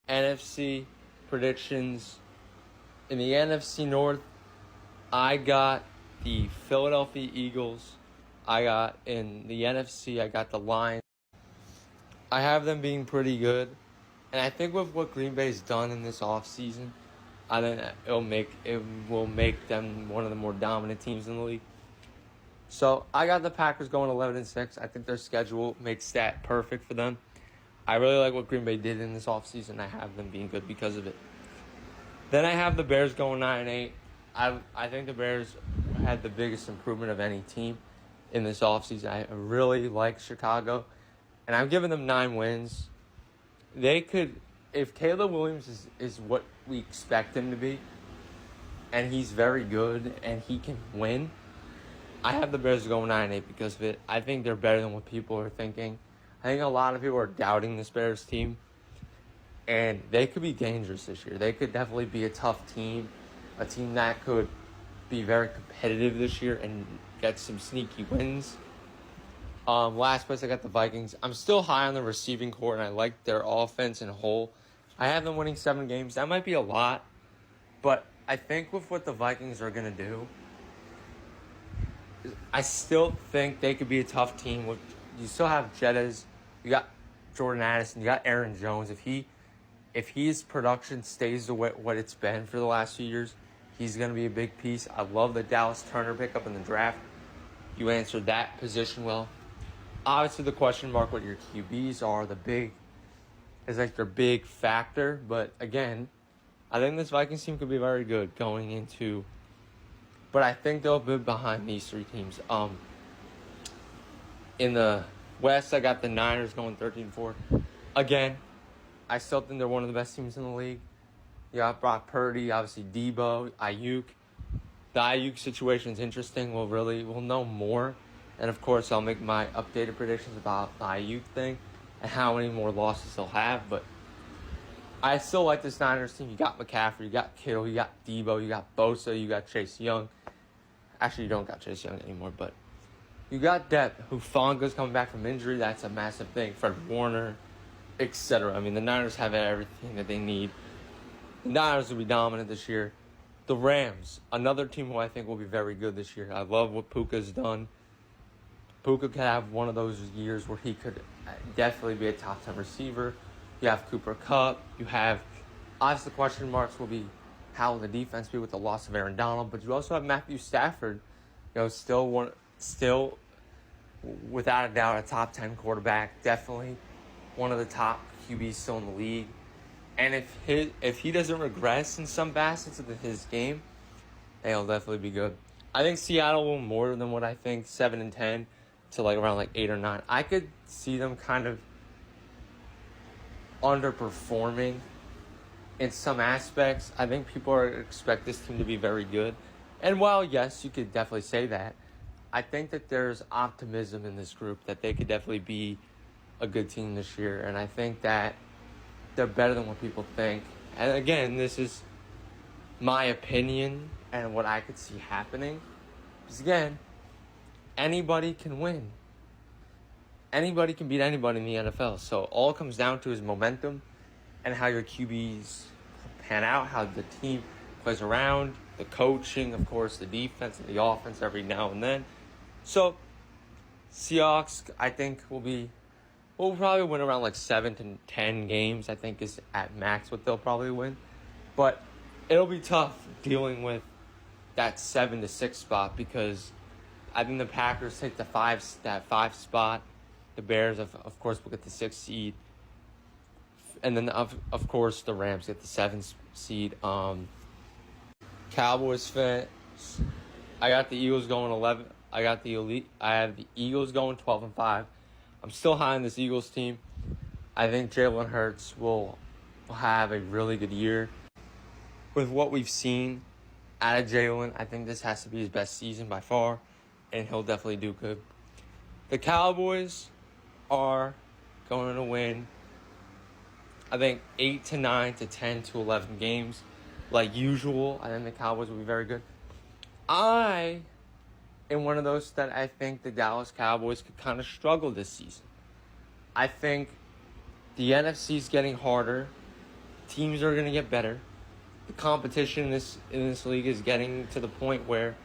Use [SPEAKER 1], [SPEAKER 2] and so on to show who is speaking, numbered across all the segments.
[SPEAKER 1] NFC predictions. In the NFC North, I got the Philadelphia Eagles. In the NFC, I got the Lions. I have them being pretty good. And I think with what Green Bay's done in this offseason, I think it will make them one of the more dominant teams in the league. So I got the Packers going 11-6. I think their schedule makes that perfect for them. I really like what Green Bay did in this offseason. I have them being good because of it. Then I have the Bears going 9-8. I think the Bears had the biggest improvement of any team in this offseason. I really like Chicago, and I'm giving them 9 wins. They could, if Caleb Williams is what we expect him to be, and he's very good and he can win, I have the Bears going 9-8 because of it. I think they're better than what people are thinking. I think a lot of people are doubting this Bears team, and they could be dangerous this year. They could definitely be a tough team, a team that could be very competitive this year and get some sneaky wins. Last place, I got the Vikings. I'm still high on the receiving core, and I like their offense in whole. I have them winning 7 games. That might be a lot, but I think with what the Vikings are going to do, I still think they could be a tough team. You still have Jettas, you got Jordan Addison, you got Aaron Jones. If his production stays what it's been for the last few years, he's going to be a big piece. I love the Dallas Turner pickup in the draft. You answered that position well. Obviously, the question mark what your QBs are is like their big factor. But again, I think this Vikings team could be very good going into. But I think they'll be behind these 3 teams. In the West, I got the Niners going 13-4. Again, I still think they're one of the best teams in the league. You got Brock Purdy, obviously Debo, Ayuk. The Ayuk situation is interesting. We'll know more. And, of course, I'll make my updated predictions about the Ayuk thing and how many more losses he'll have. But I still like this Niners team. You got McCaffrey, you got Kittle, you got Debo, you got Bosa, you got Chase Young. Actually, you don't got Chase Young anymore, but you got depth. Hufanga's coming back from injury. That's a massive thing. Fred Warner, etc. I mean, the Niners have everything that they need. The Niners will be dominant this year. The Rams, another team who I think will be very good this year. I love what Puka's done. Puka could have one of those years where he could definitely be a top 10 receiver. You have Cooper Kupp. You have, obviously, the question marks will be how will the defense be with the loss of Aaron Donald. But you also have Matthew Stafford, still without a doubt a top 10 quarterback. Definitely one of the top QBs still in the league. And if he doesn't regress in some facets of his game, they'll definitely be good. I think Seattle will more than what I think, 7-10 to around 8 or 9. I could see them kind of underperforming in some aspects. I think people expect this team to be very good. And while, yes, you could definitely say that, I think that there's optimism in this group that they could definitely be a good team this year. And I think that they're better than what people think. And again, this is my opinion and what I could see happening. Because again, anybody can win. Anybody can beat anybody in the NFL. So all it comes down to is momentum and how your QBs pan out, how the team plays around, the coaching, of course, the defense and the offense every now and then. So Seahawks, I think, will probably win around 7 to 10 games, I think is at max what they'll probably win. But it'll be tough dealing with that 7 to 6 spot because I think the Packers take that 5 spot. The Bears, of course, will get the 6th seed. And then, of course, the Rams get the 7th seed. Cowboys fans, I got the Eagles going 11. I have the Eagles going 12-5. I'm still high on this Eagles team. I think Jalen Hurts will have a really good year. With what we've seen out of Jalen, I think this has to be his best season by far, and he'll definitely do good. The Cowboys are going to win, I think, 8 to 9 to 10 to 11 games. Like usual, I think the Cowboys will be very good. I am one of those that I think the Dallas Cowboys could kind of struggle this season. I think the NFC is getting harder. teams are going to get better. The competition in this league is getting to the point where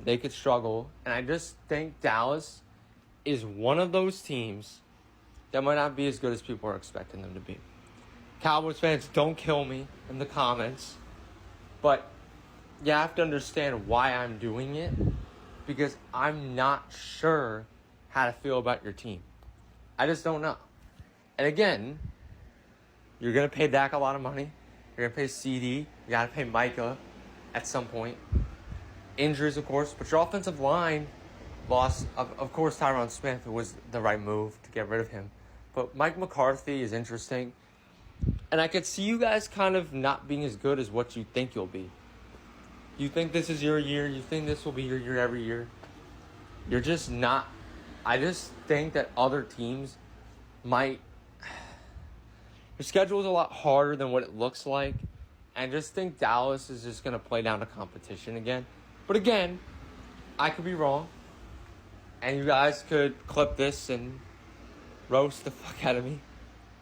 [SPEAKER 1] they could struggle. And I just think Dallas is one of those teams that might not be as good as people are expecting them to be. Cowboys fans, don't kill me in the comments. But you have to understand why I'm doing it. Because I'm not sure how to feel about your team. I just don't know. And again, you're going to pay Dak a lot of money. You're going to pay CD. You got to pay Micah at some point. Injuries, of course. But your offensive line lost. Of course, Tyron Smith was the right move to get rid of him. But Mike McCarthy is interesting. And I could see you guys kind of not being as good as what you think you'll be. You think this is your year. You think this will be your year every year. You're just not. I just think that other teams might. Your schedule is a lot harder than what it looks like. And I just think Dallas is just going to play down to competition again. But again, I could be wrong. And you guys could clip this and roast the fuck out of me.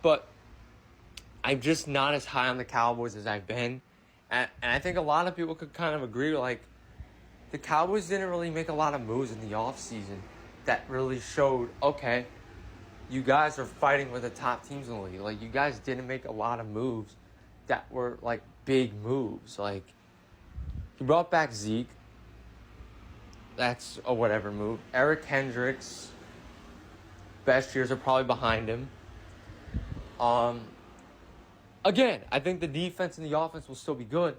[SPEAKER 1] But I'm just not as high on the Cowboys as I've been. And I think a lot of people could kind of agree, like, the Cowboys didn't really make a lot of moves in the offseason that really showed, okay, you guys are fighting with the top teams in the league. Like, you guys didn't make a lot of moves that were, like, big moves. Like, you brought back Zeke. That's a whatever move. Eric Hendricks, best years are probably behind him. Again, I think the defense and the offense will still be good.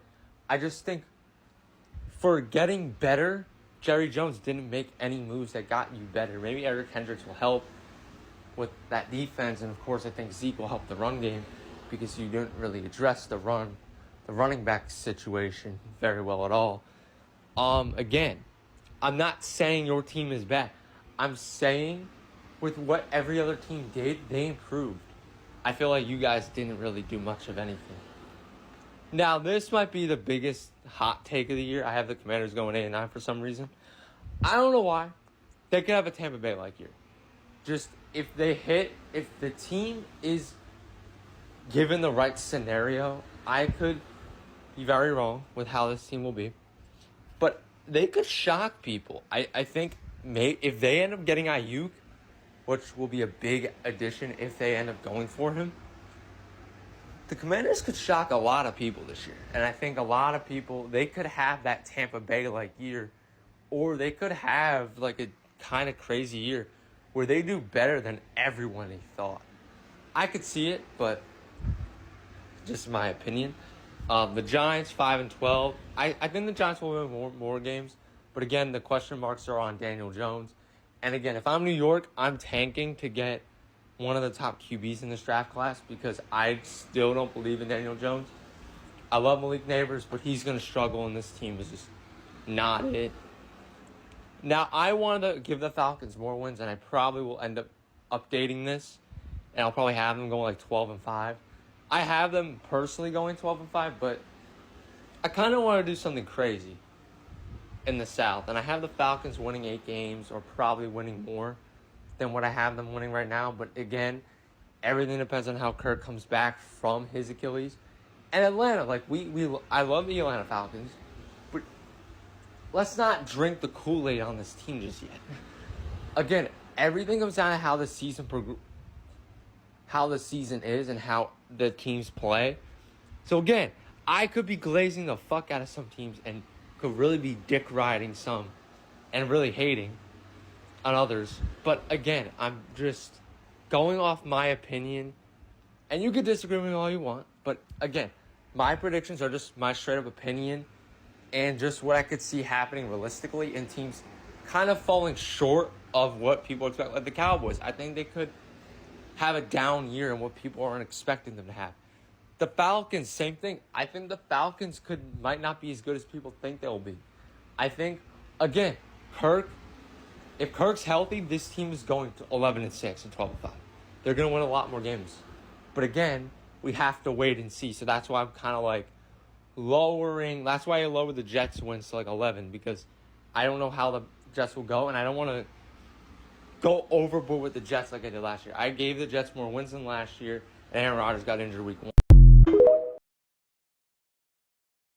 [SPEAKER 1] I just think for getting better, Jerry Jones didn't make any moves that got you better. Maybe Eric Hendricks will help with that defense. And, of course, I think Zeke will help the run game because you didn't really address the running back situation very well at all. Again, I'm not saying your team is bad. I'm saying with what every other team did, they improved. I feel like you guys didn't really do much of anything. Now, this might be the biggest hot take of the year. I have the Commanders going 8-9 for some reason. I don't know why. They could have a Tampa Bay-like year. Just if the team is given the right scenario, I could be very wrong with how this team will be. But they could shock people. I think if they end up getting Ayuk, which will be a big addition if they end up going for him, the Commanders could shock a lot of people this year. And I think a lot of people, they could have that Tampa Bay-like year, or they could have like a kind of crazy year where they do better than everyone they thought. I could see it, but just my opinion. The Giants, 5-12. I think the Giants will win more games. But again, the question marks are on Daniel Jones. And again, if I'm New York, I'm tanking to get one of the top QBs in this draft class because I still don't believe in Daniel Jones. I love Malik Neighbors, but he's going to struggle, and this team is just not it. Now, I wanted to give the Falcons more wins, and I probably will end up updating this, and I'll probably have them going like 12-5. I have them personally going 12-5, but I kind of want to do something crazy in the South. And I have the Falcons winning 8 games or probably winning more than what I have them winning right now. But again, everything depends on how Kirk comes back from his Achilles. And Atlanta, like I love the Atlanta Falcons, but let's not drink the Kool-Aid on this team just yet. Again, everything comes down to how the season is and how the teams play. So again, I could be glazing the fuck out of some teams and could really be dick riding some and really hating on others. But again, I'm just going off my opinion. And you can disagree with me all you want. But again, my predictions are just my straight up opinion and just what I could see happening realistically in teams kind of falling short of what people expect. Like the Cowboys, I think they could have a down year in what people aren't expecting them to have. The Falcons, same thing. I think the Falcons might not be as good as people think they'll be. I think, again, if Kirk's healthy, this team is going to 11-6 and 12-5. They're going to win a lot more games. But again, we have to wait and see. So that's why I'm kind of like lowering. That's why I lowered the Jets wins to like 11 because I don't know how the Jets will go. And I don't want to go overboard with the Jets like I did last year. I gave the Jets more wins than last year. And Aaron Rodgers got injured week 1.